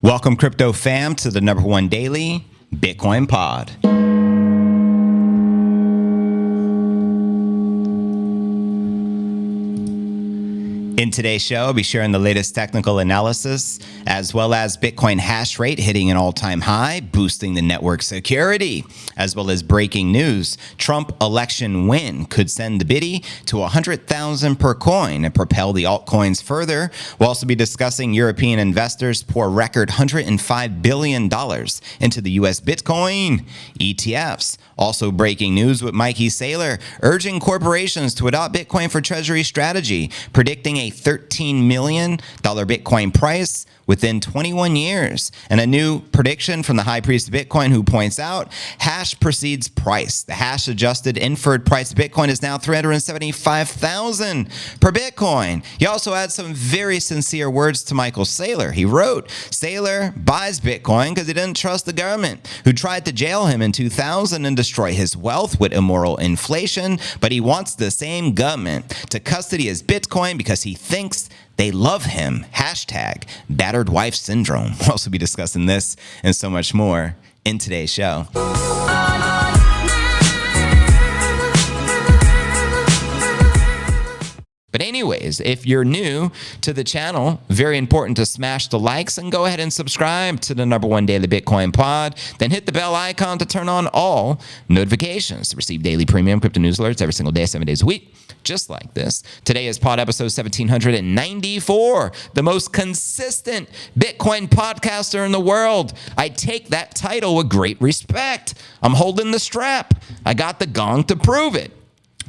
Welcome, crypto fam, to the #1 daily Bitcoin pod. In today's show, I'll be sharing the latest technical analysis, as well as Bitcoin hash rate hitting an all-time high, boosting the network security, as well as breaking news. Trump election win could send the biddy to 100,000 per coin and propel the altcoins further. We'll also be discussing European investors pour record $105 billion into the U.S. Bitcoin ETFs. Also breaking news with Michael Saylor, urging corporations to adopt Bitcoin for treasury strategy, predicting a $13 million Bitcoin price within 21 years. And a new prediction from the high priest of Bitcoin, who points out hash precedes price. The hash adjusted inferred price of Bitcoin is now 375,000 per Bitcoin. He also had some very sincere words to Michael Saylor. He wrote, Saylor buys Bitcoin because he didn't trust the government, who tried to jail him in 2000 and destroy his wealth with immoral inflation, but he wants the same government to custody his Bitcoin because he thinks they love him. Hashtag battered wife syndrome. We'll also be discussing this and so much more in today's show. But anyways, if you're new to the channel, very important to smash the likes and go ahead and subscribe to the #1 daily Bitcoin pod. Then hit the bell icon to turn on all notifications to receive daily premium crypto news alerts every single day, 7 days a week, just like this. Today is pod episode 1794, the most consistent Bitcoin podcaster in the world. I take that title with great respect. I'm holding the strap. I got the gong to prove it.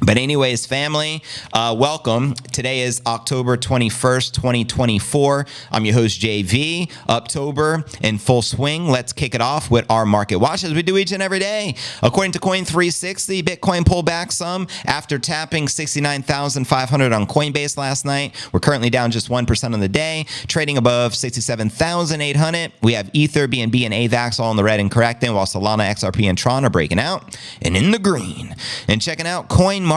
But anyways, family, welcome. Today is October 21st, 2024. I'm your host, JV. October in full swing. Let's kick it off with our market watch, as we do each and every day. According to Coin360, Bitcoin pulled back some after tapping 69,500 on Coinbase last night. We're currently down just 1% on the day, trading above 67,800. We have Ether, BNB, and AVAX all in the red and correcting, while Solana, XRP, and Tron are breaking out and in the green. And checking out CoinMarketCap.com.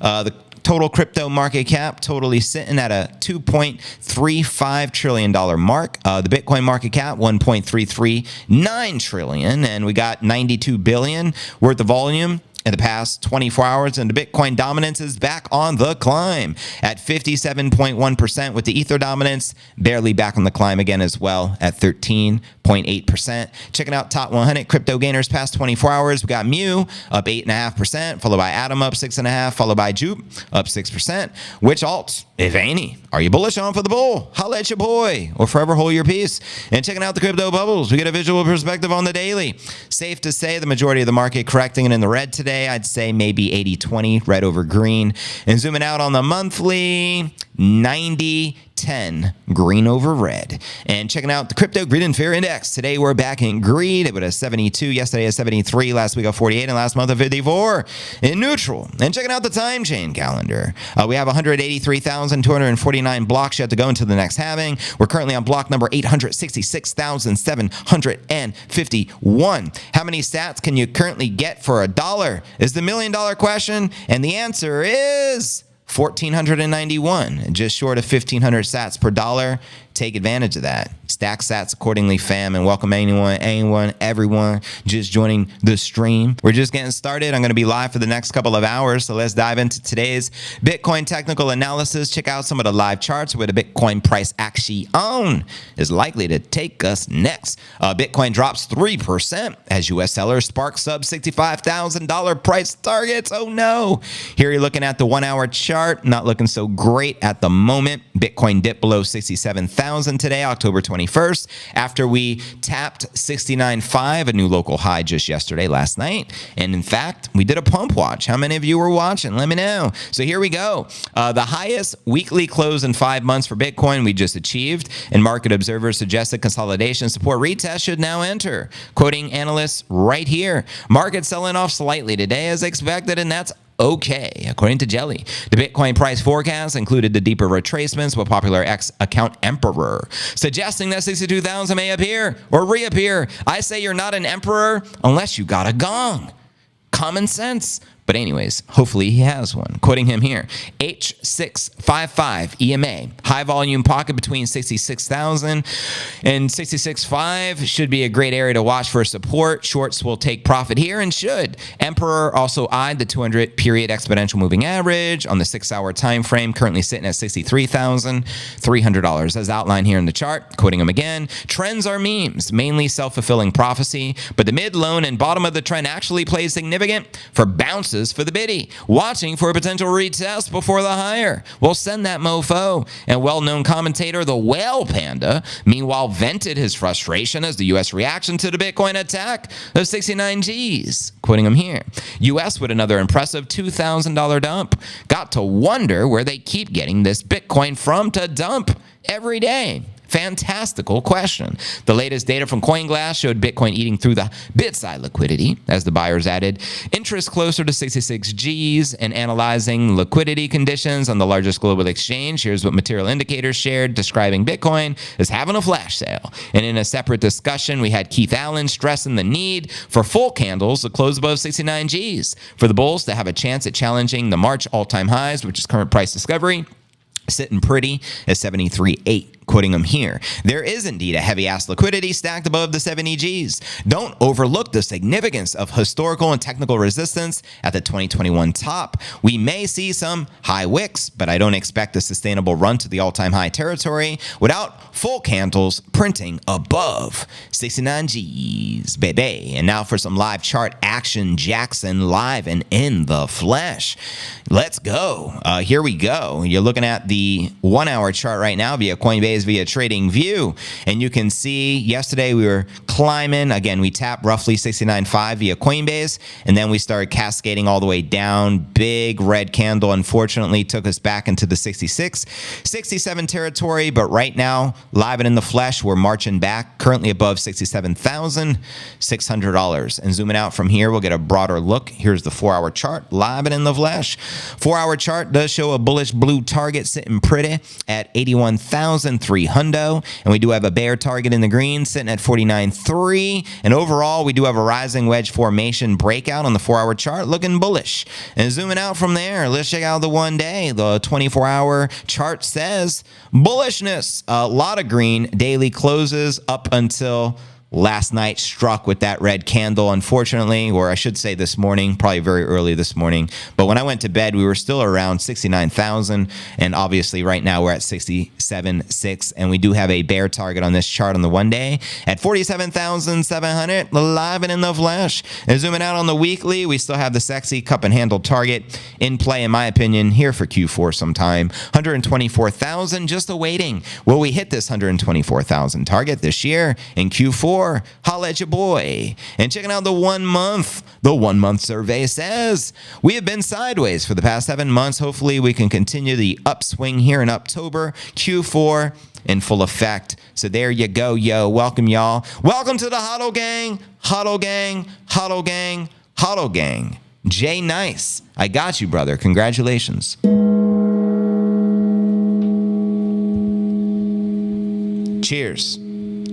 The total crypto market cap totally sitting at a $2.35 trillion mark. The Bitcoin market cap, $1.339 trillion. And we got 92 billion worth of volume in the past 24 hours, and the Bitcoin dominance is back on the climb at 57.1%, with the Ether dominance barely back on the climb again as well at 13.8%. Checking out top 100 crypto gainers past 24 hours. We got Mu up 8.5%, followed by Atom up 6.5%, followed by Jupe up 6%. Which alts, if any, are you bullish on for the bull? Holla at your boy, or forever hold your peace. And checking out the crypto bubbles, we get a visual perspective on the daily. Safe to say the majority of the market correcting and in the red today. I'd say maybe 80-20, red over green. And zooming out on the monthly, 90-10, green over red. And checking out the crypto greed and fear index. Today we're back in greed. It was a 72, yesterday a 73, last week a 48, and last month a 54 in neutral. And checking out the time chain calendar. We have 183,249 blocks yet to go into the next halving. We're currently on block number 866,751. How many sats can you currently get for $1? Is the $1 million question. And the answer is 1,491, just short of 1,500 sats per dollar. Take advantage of that. Stack sats accordingly, fam, and welcome everyone just joining the stream. We're just getting started. I'm going to be live for the next couple of hours, so let's dive into today's Bitcoin technical analysis. Check out some of the live charts where the Bitcoin price action is likely to take us next. Bitcoin drops 3% as U.S. sellers spark sub $65,000 price targets. Oh no. Here you're looking at the 1 hour chart. Not looking so great at the moment. Bitcoin dipped below 67,000 today, October 21st, after we tapped 69.5, a new local high just yesterday, last night. And in fact, we did a pump watch. How many of you were watching? Let me know. So here we go. The highest weekly close in 5 months for Bitcoin we just achieved, and market observers suggested consolidation support retest should now enter. Quoting analysts right here, market selling off slightly today as expected, and that's okay, according to Jelly. The Bitcoin price forecast included the deeper retracements with popular X account Emperor, suggesting that 62,000 may appear or reappear. I say you're not an emperor unless you got a gong. Common sense. But anyways, hopefully he has one. Quoting him here, H655 EMA, high volume pocket between 66,000 and 66.5 should be a great area to watch for support. Shorts will take profit here and should. Emperor also eyed the 200 period exponential moving average on the 6-hour time frame, currently sitting at $63,300 as outlined here in the chart. Quoting him again, trends are memes, mainly self-fulfilling prophecy, but the mid, low, and bottom of the trend actually plays significant for bounces for the biddy, watching for a potential retest before the higher. We'll send that mofo. And well-known commentator, the Whale Panda, meanwhile vented his frustration as the U.S. reaction to the Bitcoin attack of 69 G's. Quoting him here, U.S. with another impressive $2,000 dump. Got to wonder where they keep getting this Bitcoin from to dump every day. Fantastical question. The latest data from CoinGlass showed Bitcoin eating through the bit-side liquidity as the buyers added interest closer to 66 Gs and analyzing liquidity conditions on the largest global exchange. Here's what material indicators shared describing Bitcoin as having a flash sale. And in a separate discussion, we had Keith Allen stressing the need for full candles to close above 69 Gs for the bulls to have a chance at challenging the March all-time highs, which is current price discovery, sitting pretty at 73.8. Quoting him here, there is indeed a heavy-ass liquidity stacked above the 70 Gs. Don't overlook the significance of historical and technical resistance at the 2021 top. We may see some high wicks, but I don't expect a sustainable run to the all-time high territory without full candles printing above 69 Gs, baby. And now for some live chart action, Jackson live and in the flesh. Let's go. Here we go. You're looking at the 1-hour chart right now via Coinbase, via TradingView, and you can see yesterday we were climbing. Again, we tapped roughly 69.5 via Coinbase, and then we started cascading all the way down. Big red candle unfortunately took us back into the 66, 67 territory, but right now, live and in the flesh, we're marching back, currently above $67,600. And zooming out from here, we'll get a broader look. Here's the 4-hour chart, live and in the flesh. 4-hour chart does show a bullish blue target sitting pretty at 81,300, and we do have a bear target in the green sitting at 49.3, and overall we do have a rising wedge formation breakout on the 4-hour chart looking bullish. And zooming out from there, let's check out the 1-day. The 24-hour chart says bullishness, a lot of green, daily closes up until last night struck with that red candle, unfortunately, or I should say this morning, probably very early this morning. But when I went to bed, we were still around 69,000, and obviously right now we're at 67.6, and we do have a bear target on this chart on the 1-day at 47,700, live and in the flesh. And zooming out on the weekly, we still have the sexy cup and handle target in play, in my opinion, here for Q4 sometime. 124,000 just awaiting. Will we hit this 124,000 target this year in Q4? Holla at your boy. And checking out the 1 month. The 1 month survey says we have been sideways for the past 7 months. Hopefully we can continue the upswing here in October. Q4 in full effect. So there you go, yo. Welcome, y'all. Welcome to the HODL gang. HODL gang. HODL gang. HODL gang. Jay Nice. I got you, brother. Congratulations. Cheers.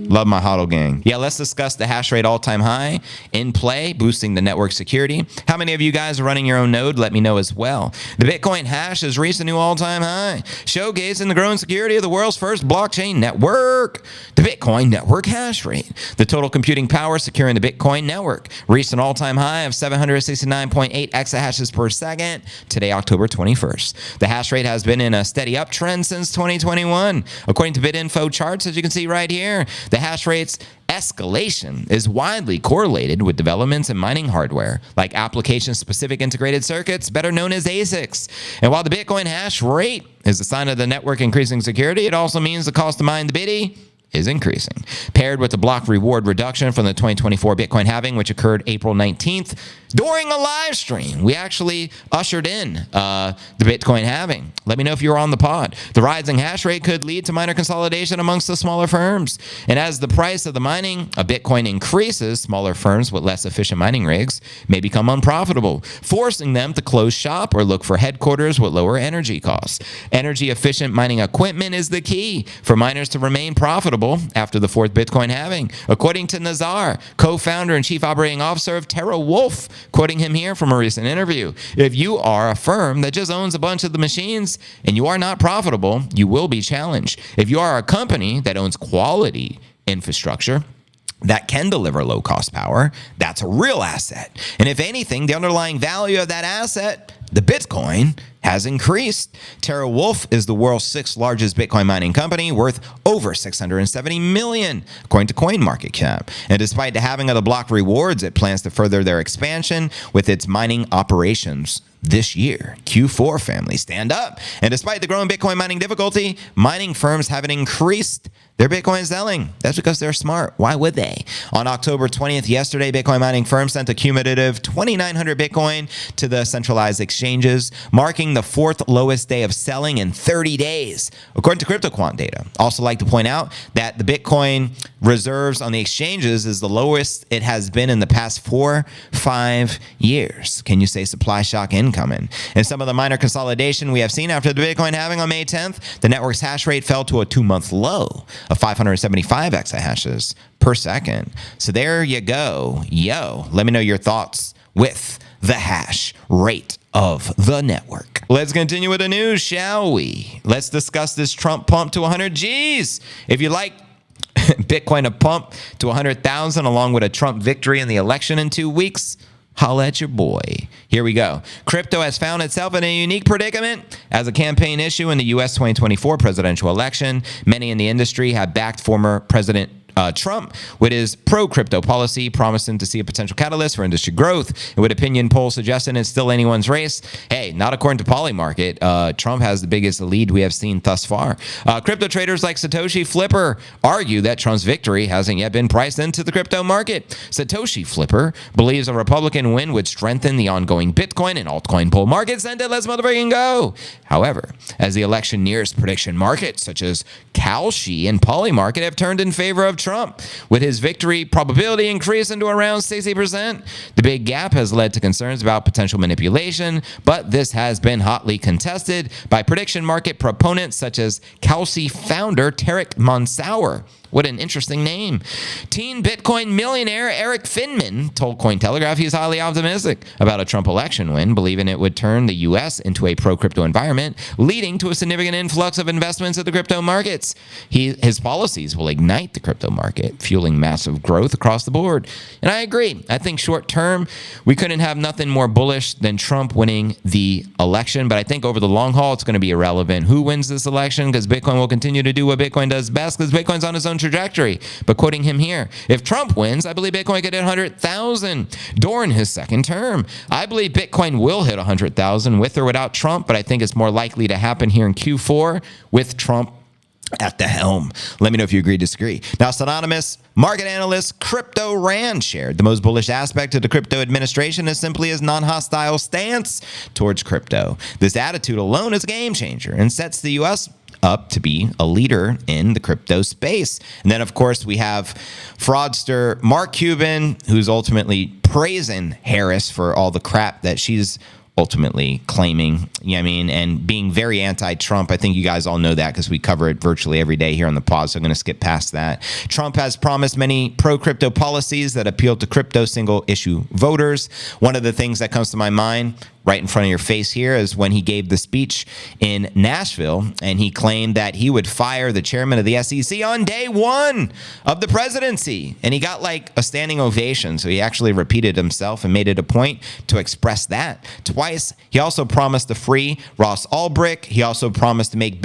Love my HODL gang. Yeah, let's discuss the hash rate all-time high in play, boosting the network security. How many of you guys are running your own node? Let me know as well. The Bitcoin hash has reached a new all-time high, showcasing the growing security of the world's first blockchain network. The Bitcoin network hash rate. The total computing power securing the Bitcoin network reached an all-time high of 769.8 exahashes per second today, October 21st. The hash rate has been in a steady uptrend since 2021. According to BitInfo charts, as you can see right here, the hash rate's escalation is widely correlated with developments in mining hardware, like application-specific integrated circuits, better known as ASICs. And while the Bitcoin hash rate is a sign of the network increasing security, it also means the cost to mine the Bitty is increasing. Paired with the block reward reduction from the 2024 Bitcoin halving, which occurred April 19th, during a live stream, we actually ushered in the Bitcoin halving. Let me know if you were on the pod. The rising hash rate could lead to miner consolidation amongst the smaller firms. And as the price of the mining of Bitcoin increases, smaller firms with less efficient mining rigs may become unprofitable, forcing them to close shop or look for headquarters with lower energy costs. Energy-efficient mining equipment is the key for miners to remain profitable after the fourth Bitcoin halving. According to Nazar, co-founder and chief operating officer of TerraWolf, Quoting him here from a recent interview, if you are a firm that just owns a bunch of the machines and you are not profitable, you will be challenged. If you are a company that owns quality infrastructure that can deliver low-cost power, that's a real asset. And if anything, the underlying value of that asset, the Bitcoin, has increased. TeraWulf is the world's 6th largest Bitcoin mining company, worth over $670 million, according to CoinMarketCap. And despite the halving of the block rewards, it plans to further their expansion with its mining operations this year. Q4 family, stand up. And despite the growing Bitcoin mining difficulty, mining firms haven't increased their Bitcoin selling. That's because they're smart. Why would they? On October 20th, yesterday, Bitcoin mining firms sent a cumulative 2,900 Bitcoin to the centralized exchanges, marking the 4th lowest day of selling in 30 days, according to CryptoQuant data. Also like to point out that the Bitcoin reserves on the exchanges is the lowest it has been in the past 4-5 years. Can you say supply shock incoming? And some of the minor consolidation we have seen after the Bitcoin halving on May 10th, the network's hash rate fell to a 2-month low of 575 exahashes per second. So there you go. Yo, let me know your thoughts with the hash rate of the network. Let's continue with the news, shall we? Let's discuss this Trump pump to 100 G's. If you like Bitcoin to pump to 100,000 along with a Trump victory in the election in 2 weeks, holla at your boy. Here we go. Crypto has found itself in a unique predicament. As a campaign issue in the U.S. 2024 presidential election, many in the industry have backed former President Trump with his pro-crypto policy, promising to see a potential catalyst for industry growth. And with opinion polls suggesting it's still anyone's race, hey, not according to Polymarket. Trump has the biggest lead we have seen thus far. Crypto traders like Satoshi Flipper argue that Trump's victory hasn't yet been priced into the crypto market. Satoshi Flipper believes a Republican win would strengthen the ongoing Bitcoin and altcoin bull markets, and let's motherfucking go. However, as the election nears, prediction markets such as Kalshi and Polymarket have turned in favor of Trump, with his victory probability increasing to around 60%. The big gap has led to concerns about potential manipulation, but this has been hotly contested by prediction market proponents such as Kalshi founder Tarek Mansour. What an interesting name. Teen Bitcoin millionaire Eric Finman told Cointelegraph he's highly optimistic about a Trump election win, believing it would turn the U.S. into a pro-crypto environment, leading to a significant influx of investments in the crypto markets. His policies will ignite the crypto market, fueling massive growth across the board. And I agree. I think short term, we couldn't have nothing more bullish than Trump winning the election. But I think over the long haul, it's going to be irrelevant who wins this election, because Bitcoin will continue to do what Bitcoin does best, because Bitcoin's on its own trajectory. But quoting him here, if Trump wins, I believe Bitcoin could hit 100,000 during his second term. I believe Bitcoin will hit 100,000 with or without Trump, but I think it's more likely to happen here in Q4 with Trump at the helm. Let me know if you agree or disagree. Now, synonymous market analyst Crypto Rand shared the most bullish aspect of the crypto administration is simply his non-hostile stance towards crypto. This attitude alone is a game changer and sets the U.S. up to be a leader in the crypto space. And then, of course, we have fraudster Mark Cuban, who's ultimately praising Harris for all the crap that she's ultimately claiming, you know what I mean, and being very anti-Trump. I think you guys all know that because we cover it virtually every day here on the pod, so I'm going to skip past that. Trump has promised many pro-crypto policies that appeal to crypto single-issue voters. One of the things that comes to my mind right in front of your face here is when he gave the speech in Nashville, and he claimed that he would fire the chairman of the SEC on day one of the presidency. And he got like a standing ovation. So he actually repeated himself and made it a point to express that twice. He also promised to free Ross Ulbricht. He also promised to make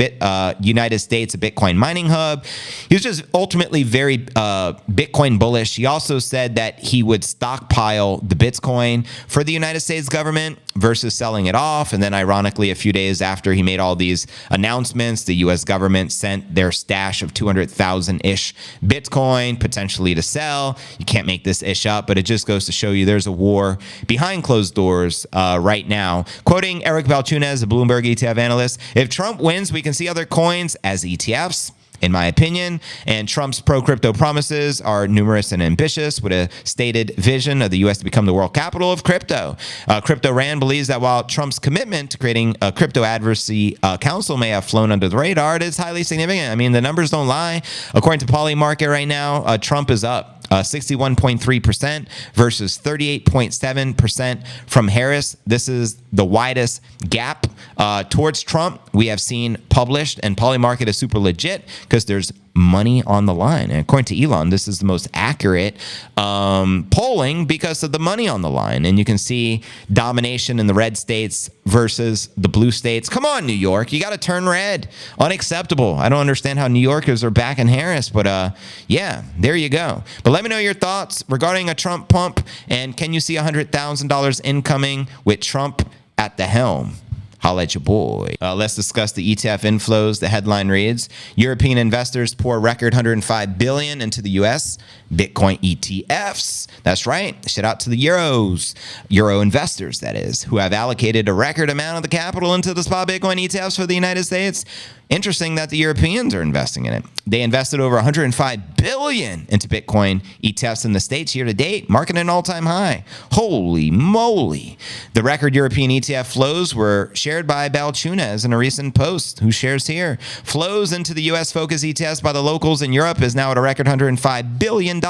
United States a Bitcoin mining hub. He was just ultimately very Bitcoin bullish. He also said that he would stockpile the Bitcoin for the United States government versus selling it off. And then ironically, a few days after he made all these announcements, the US government sent their stash of 200,000-ish Bitcoin potentially to sell. You can't make this ish up, but it just goes to show you there's a war behind closed doors right now. Quoting Eric Balchunas, a Bloomberg ETF analyst, if Trump wins, we can see other coins as ETFs, in my opinion, and Trump's pro-crypto promises are numerous and ambitious, with a stated vision of the U.S. to become the world capital of crypto. Crypto Rand believes that while Trump's commitment to creating a crypto advocacy council may have flown under the radar, it is highly significant. I mean, the numbers don't lie. According to Polymarket right now, Trump is up 61.3% versus 38.7% from Harris. This is the widest gap towards Trump we have seen published, and Polymarket is super legit because there's money on the line. And according to Elon, this is the most accurate polling because of the money on the line. And you can see domination in the red states versus the blue states. Come on, New York. You got to turn red. Unacceptable. I don't understand how New Yorkers are backing Harris, but yeah, there you go. But let me know your thoughts regarding a Trump pump, and can you see $100,000 incoming with Trump at the helm? Holla at your boy. Let's discuss the ETF inflows. The headline reads, European investors pour record $105 billion into the U.S. Bitcoin ETFs. That's right. Shout out to the Euro investors, that is, who have allocated a record amount of the capital into the spot Bitcoin ETFs for the United States. Interesting that the Europeans are investing in it. They invested over $105 billion into Bitcoin ETFs in the States year to date, marking an all-time high. Holy moly. The record European ETF flows were shared by Balchunas in a recent post, who shares here. Flows into the U.S.-focused ETFs by the locals in Europe is now at a record $105 billion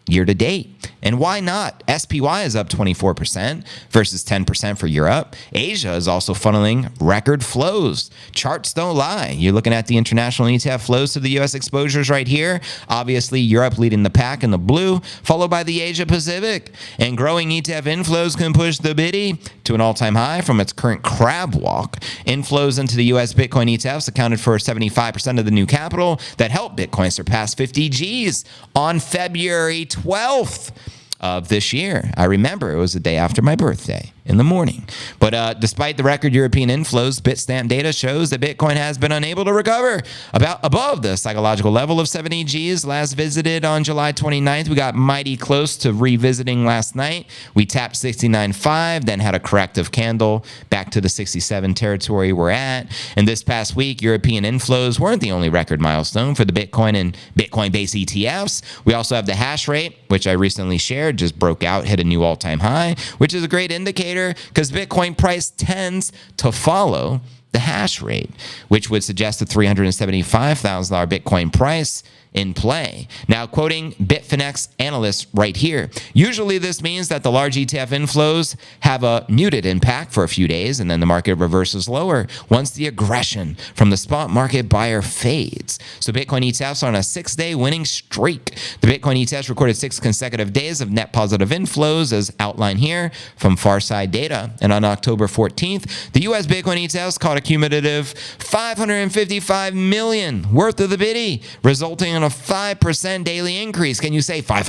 year to date. And why not? SPY is up 24% versus 10% for Europe. Asia is also funneling record flows. Charts don't lie. You're looking at the international ETF flows to the US exposures right here. Obviously, Europe leading the pack in the blue, followed by the Asia Pacific. And growing ETF inflows can push the BITI to an all-time high from its current crab walk. Inflows into the US Bitcoin ETFs accounted for 75% of the new capital that helped Bitcoin surpass 50 Gs on February 12th of this year. I remember it was the day after my birthday in the morning. But despite the record European inflows, Bitstamp data shows that Bitcoin has been unable to recover above the psychological level of 70 Gs. Last visited on July 29th. We got mighty close to revisiting last night. We tapped 69.5, then had a corrective candle back to the 67 territory we're at. And this past week, European inflows weren't the only record milestone for the Bitcoin and Bitcoin-based ETFs. We also have the hash rate, which I recently shared, just broke out, hit a new all-time high, which is a great indicator because Bitcoin price tends to follow the hash rate, which would suggest a $375,000 Bitcoin price in play. Now, quoting Bitfinex analysts right here, usually this means that the large ETF inflows have a muted impact for a few days, and then the market reverses lower once the aggression from the spot market buyer fades. So Bitcoin ETFs are on a 6-day winning streak. The Bitcoin ETFs recorded 6 consecutive days of net positive inflows, as outlined here from Farside Data. And on October 14th, the US Bitcoin ETFs caught a cumulative $555 million worth of the BITI, resulting in a 5% daily increase. Can you say 5?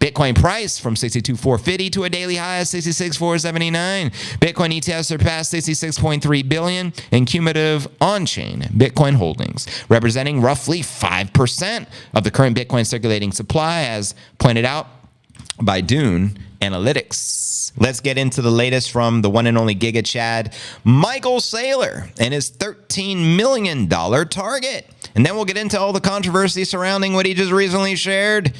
Bitcoin price from 62,450 to a daily high of 66,479. Bitcoin ETFs surpassed 66.3 billion in cumulative on-chain Bitcoin holdings, representing roughly 5% of the current Bitcoin circulating supply, as pointed out by Dune Analytics. Let's get into the latest from the one and only Giga Chad, Michael Saylor, and his $13 million target. And then we'll get into all the controversy surrounding what he just recently shared.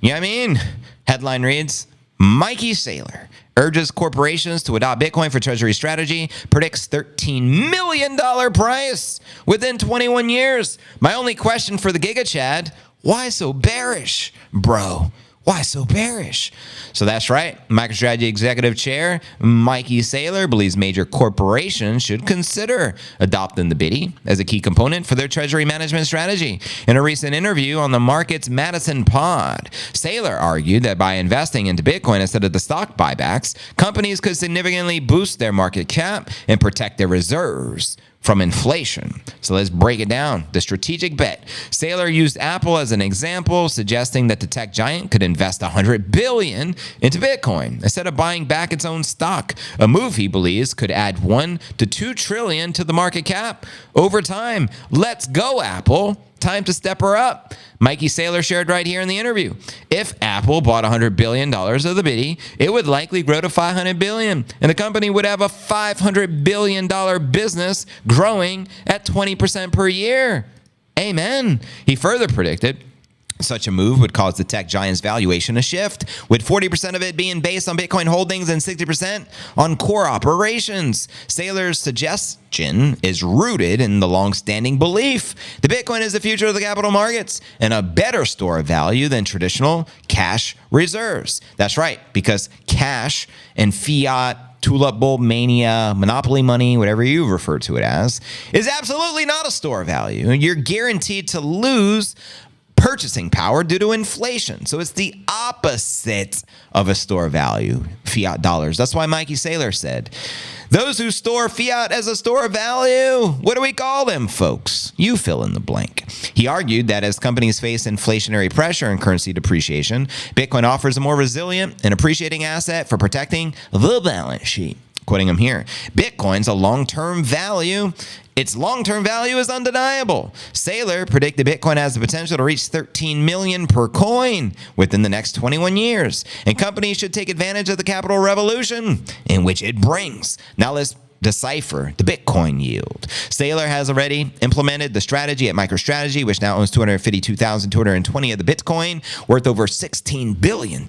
You know what I mean? Headline reads, Mikey Saylor urges corporations to adopt Bitcoin for treasury strategy, predicts $13 million price within 21 years. My only question for the Giga Chad, why so bearish, bro? Why so bearish? So that's right. MicroStrategy Executive Chair Mikey Saylor believes major corporations should consider adopting the BITI as a key component for their treasury management strategy. In a recent interview on the Markets Madison pod, Saylor argued that by investing into Bitcoin instead of the stock buybacks, companies could significantly boost their market cap and protect their reserves from inflation. So let's break it down. The strategic bet. Saylor used Apple as an example, suggesting that the tech giant could invest $100 billion into Bitcoin instead of buying back its own stock, a move he believes could add $1 to $2 trillion to the market cap over time. Let's go, Apple. Time to step her up. Mikey Saylor shared right here in the interview. If Apple bought $100 billion of the BITI, it would likely grow to $500 billion, and the company would have a $500 billion business growing at 20% per year. Amen. He further predicted Such a move would cause the tech giant's valuation to shift, with 40% of it being based on Bitcoin holdings and 60% on core operations. Saylor's suggestion is rooted in the long-standing belief that Bitcoin is the future of the capital markets and a better store of value than traditional cash reserves. That's right, because cash and fiat, tulip bulb mania, monopoly money, whatever you refer to it as, is absolutely not a store of value. You're guaranteed to lose purchasing power due to inflation. So it's the opposite of a store of value, fiat dollars. That's why Mikey Saylor said, those who store fiat as a store of value, what do we call them, folks? You fill in the blank. He argued that as companies face inflationary pressure and currency depreciation, Bitcoin offers a more resilient and appreciating asset for protecting the balance sheet. Quoting him here, Bitcoin's a long-term value. Its long-term value is undeniable. Saylor predicted Bitcoin has the potential to reach 13 million per coin within the next 21 years, and companies should take advantage of the capital revolution in which it brings. Now let's decipher the Bitcoin yield. Saylor has already implemented the strategy at MicroStrategy, which now owns 252,220 of the Bitcoin, worth over $16 billion,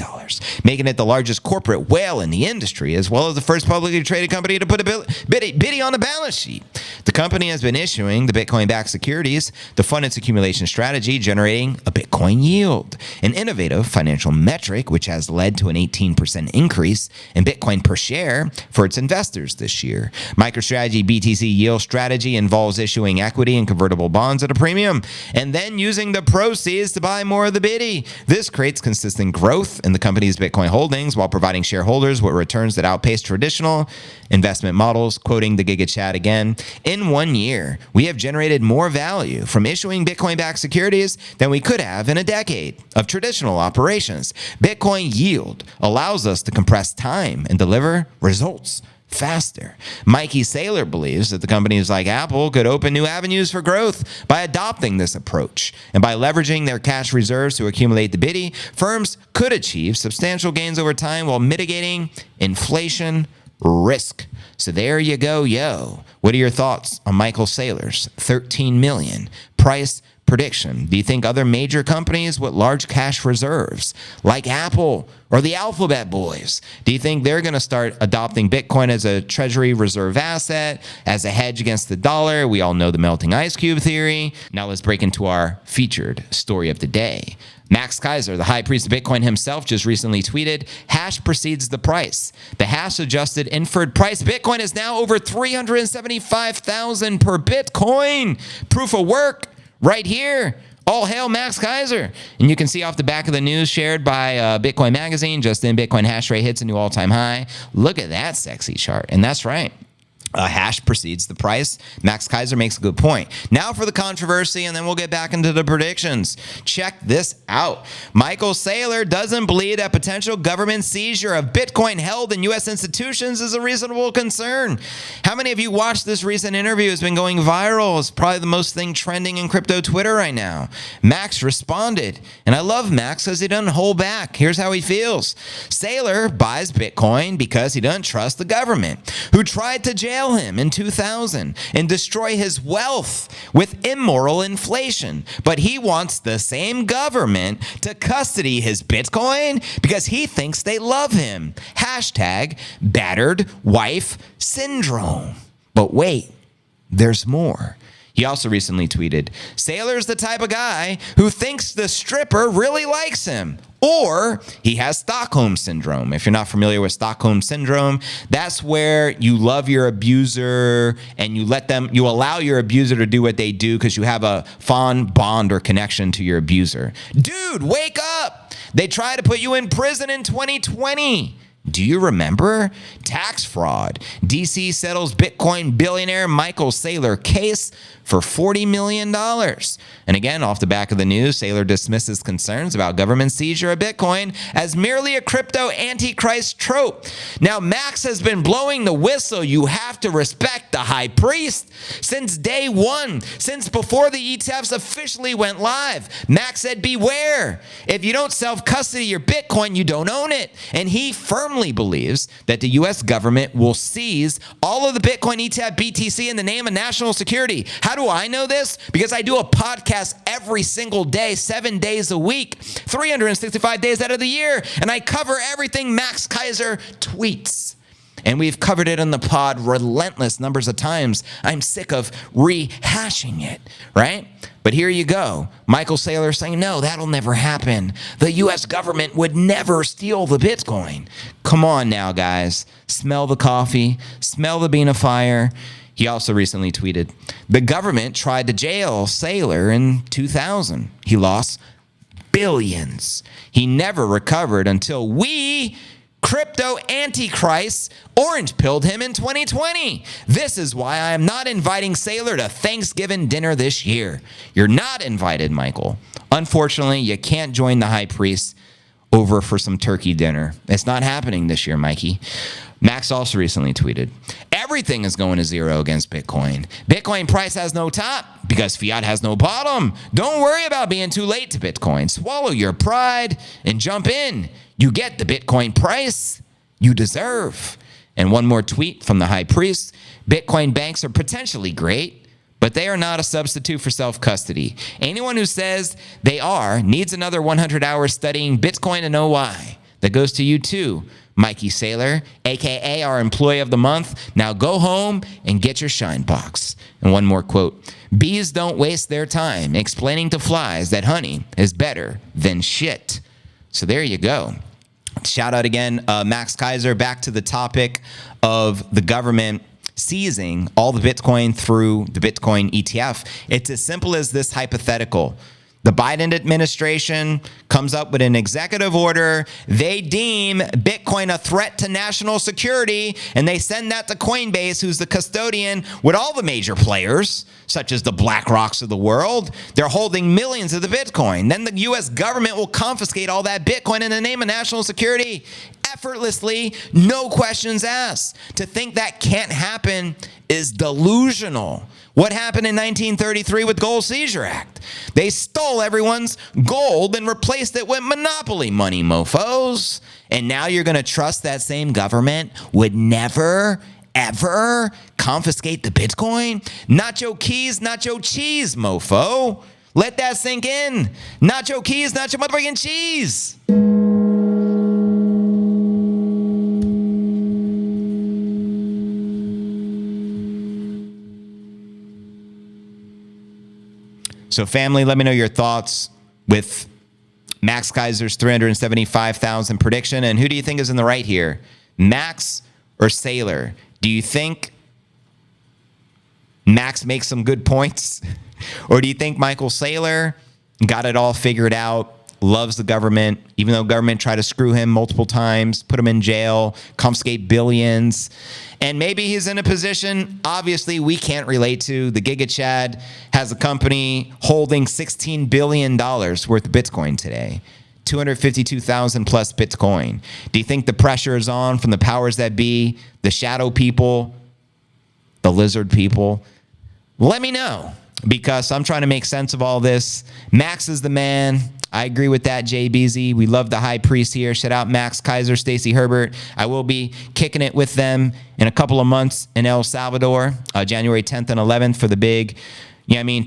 making it the largest corporate whale in the industry, as well as the first publicly traded company to put a bitty on the balance sheet. The company has been issuing the Bitcoin-backed securities to fund its accumulation strategy, generating a Bitcoin yield, an innovative financial metric which has led to an 18% increase in Bitcoin per share for its investors this year. MicroStrategy BTC yield strategy involves issuing equity and convertible bonds at a premium and then using the proceeds to buy more of the bitty. This creates consistent growth in the company's Bitcoin holdings while providing shareholders with returns that outpace traditional investment models. Quoting the Giga Chat again, in 1 year, we have generated more value from issuing Bitcoin-backed securities than we could have in a decade of traditional operations. Bitcoin yield allows us to compress time and deliver results faster. Mikey Saylor believes that the companies like Apple could open new avenues for growth by adopting this approach. And by leveraging their cash reserves to accumulate the bitty, firms could achieve substantial gains over time while mitigating inflation risk. So there you go, yo. What are your thoughts on Michael Saylor's 13 million price prediction? Do you think other major companies with large cash reserves like Apple or the Alphabet boys, do you think they're going to start adopting Bitcoin as a treasury reserve asset, as a hedge against the dollar? We all know the melting ice cube theory. Now let's break into our featured story of the day. Max Keiser, the high priest of Bitcoin himself, just recently tweeted, hash precedes the price. The hash adjusted inferred price Bitcoin is now over 375,000 per Bitcoin. Proof of work right here. All hail Max Keiser. And you can see off the back of the news shared by Bitcoin Magazine, just in Bitcoin hash rate hits a new all-time high. Look at that sexy chart. And that's right. Hash precedes the price. Max Keiser makes a good point. Now for the controversy, and then we'll get back into the predictions. Check this out. Michael Saylor doesn't believe that potential government seizure of Bitcoin held in U.S. institutions is a reasonable concern. How many of you watched this recent interview? It's been going viral. It's probably the most thing trending in crypto Twitter right now. Max responded, and I love Max because he doesn't hold back. Here's how he feels. Saylor buys Bitcoin because he doesn't trust the government, who tried to jail him in 2000 and destroy his wealth with immoral inflation. But he wants the same government to custody his Bitcoin because he thinks they love him. Hashtag battered wife syndrome. But wait, there's more. He also recently tweeted, Saylor's the type of guy who thinks the stripper really likes him. Or he has Stockholm Syndrome. If you're not familiar with Stockholm Syndrome, that's where you love your abuser and you allow your abuser to do what they do because you have a fond bond or connection to your abuser. Dude, wake up! They tried to put you in prison in 2020. Do you remember? Tax fraud. DC settles Bitcoin billionaire Michael Saylor case for $40 million. And again, off the back of the news, Saylor dismisses concerns about government seizure of Bitcoin as merely a crypto antichrist trope. Now, Max has been blowing the whistle. You have to respect the high priest. Since day one, since before the ETFs officially went live, Max said, beware. If you don't self-custody your Bitcoin, you don't own it. And he firmly firmly believes that the U.S. government will seize all of the Bitcoin ETF BTC in the name of national security. How do I know this? Because I do a podcast every single day, 7 days a week, 365 days out of the year, and I cover everything Max Keiser tweets. And we've covered it in the pod relentless numbers of times. I'm sick of rehashing it, right? But here you go. Michael Saylor saying, no, that'll never happen. The U.S. government would never steal the Bitcoin. Come on now, guys. Smell the coffee. Smell the bean of fire. He also recently tweeted, the government tried to jail Saylor in 2000. He lost billions. He never recovered until we crypto antichrists orange-pilled him in 2020. This is why I am not inviting Saylor to Thanksgiving dinner this year. You're not invited, Michael. Unfortunately, you can't join the high priest over for some turkey dinner. It's not happening this year, Mikey. Max also recently tweeted, everything is going to zero against Bitcoin. Bitcoin price has no top because fiat has no bottom. Don't worry about being too late to Bitcoin. Swallow your pride and jump in. You get the Bitcoin price you deserve. And one more tweet from the high priest. Bitcoin banks are potentially great, but they are not a substitute for self-custody. Anyone who says they are needs another 100 hours studying Bitcoin to know why. That goes to you too, Mikey Saylor, a.k.a. our employee of the month. Now go home and get your shine box. And one more quote. Bees don't waste their time explaining to flies that honey is better than shit. So there you go. Shout out again, Max Keiser. Back to the topic of the government seizing all the Bitcoin through the Bitcoin ETF. It's as simple as this hypothetical. The Biden administration comes up with an executive order. They deem Bitcoin a threat to national security, and they send that to Coinbase, who's the custodian with all the major players, such as the BlackRocks of the world. They're holding millions of the Bitcoin. Then the U.S. government will confiscate all that Bitcoin in the name of national security effortlessly, no questions asked. To think that can't happen is delusional. What happened in 1933 with Gold Seizure Act? They stole everyone's gold and replaced it with monopoly money, mofos. And now you're going to trust that same government would never, ever confiscate the Bitcoin? Nacho keys, nacho cheese, mofo. Let that sink in. Nacho keys, nacho motherfucking cheese. So family, let me know your thoughts with Max Keiser's 375,000 prediction. And who do you think is in the right here? Max or Saylor? Do you think Max makes some good points? Or do you think Michael Saylor got it all figured out, loves the government, even though government tried to screw him multiple times, put him in jail, confiscate billions? And maybe he's in a position, obviously, we can't relate to. The Giga Chad has a company holding $16 billion worth of Bitcoin today. 252,000 plus Bitcoin. Do you think the pressure is on from the powers that be, the shadow people, the lizard people? Let me know, because I'm trying to make sense of all this. Max is the man. I agree with that, JBZ. We love the high priest here. Shout out Max Keiser, Stacey Herbert. I will be kicking it with them in a couple of months in El Salvador, January 10th and 11th for the big,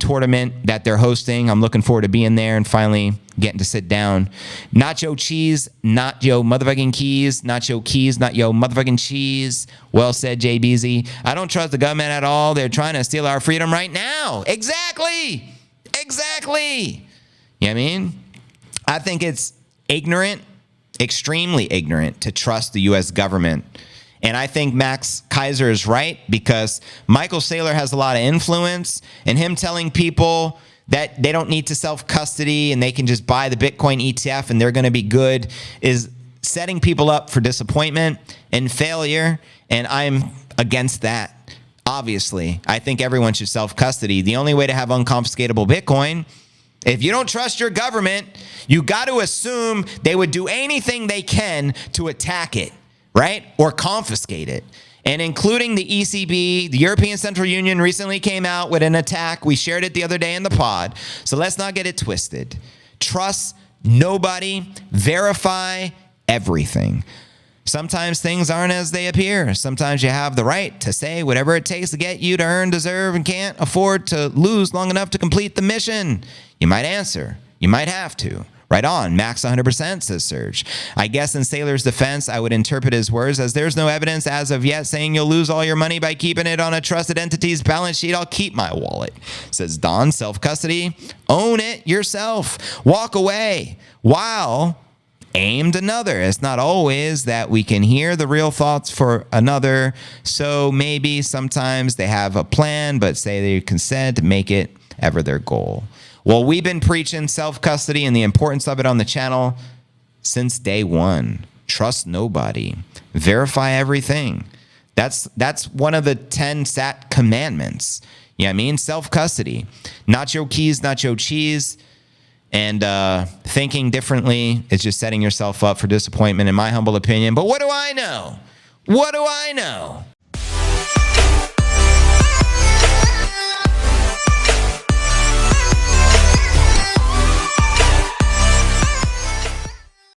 tournament that they're hosting. I'm looking forward to being there and finally getting to sit down. Nacho cheese, not yo motherfucking keys. Nacho keys, not yo motherfucking cheese. Well said, JBZ. I don't trust the government at all. They're trying to steal our freedom right now. Exactly. You know what I mean? I think it's ignorant, extremely ignorant, to trust the U.S. government. And I think Max Keiser is right, because Michael Saylor has a lot of influence, and him telling people that they don't need to self-custody and they can just buy the Bitcoin ETF and they're going to be good is setting people up for disappointment and failure. And I'm against that. Obviously, I think everyone should self-custody. The only way to have unconfiscatable Bitcoin, if you don't trust your government, you got to assume they would do anything they can to attack it, right? Or confiscate it. And including the ECB, the European Central Union recently came out with an attack. We shared it the other day in the pod. So let's not get it twisted. Trust nobody. Verify everything. Sometimes things aren't as they appear. Sometimes you have the right to say whatever it takes to get you to earn, deserve, and can't afford to lose long enough to complete the mission. You might answer. You might have to. Right on, max 100%, says Serge. I guess in Saylor's defense, I would interpret his words as there's no evidence as of yet saying you'll lose all your money by keeping it on a trusted entity's balance sheet. I'll keep my wallet, says Don. Self-custody, own it yourself. Walk away while aimed another. It's not always that we can hear the real thoughts for another. So maybe sometimes they have a plan, but say they consent to make it ever their goal. Well, we've been preaching self-custody and the importance of it on the channel since day one. Trust nobody. Verify everything. That's one of the 10 sat commandments. You know what I mean? Self-custody. Not your keys, not your cheese. And thinking differently is just setting yourself up for disappointment, in my humble opinion. But what do I know? What do I know?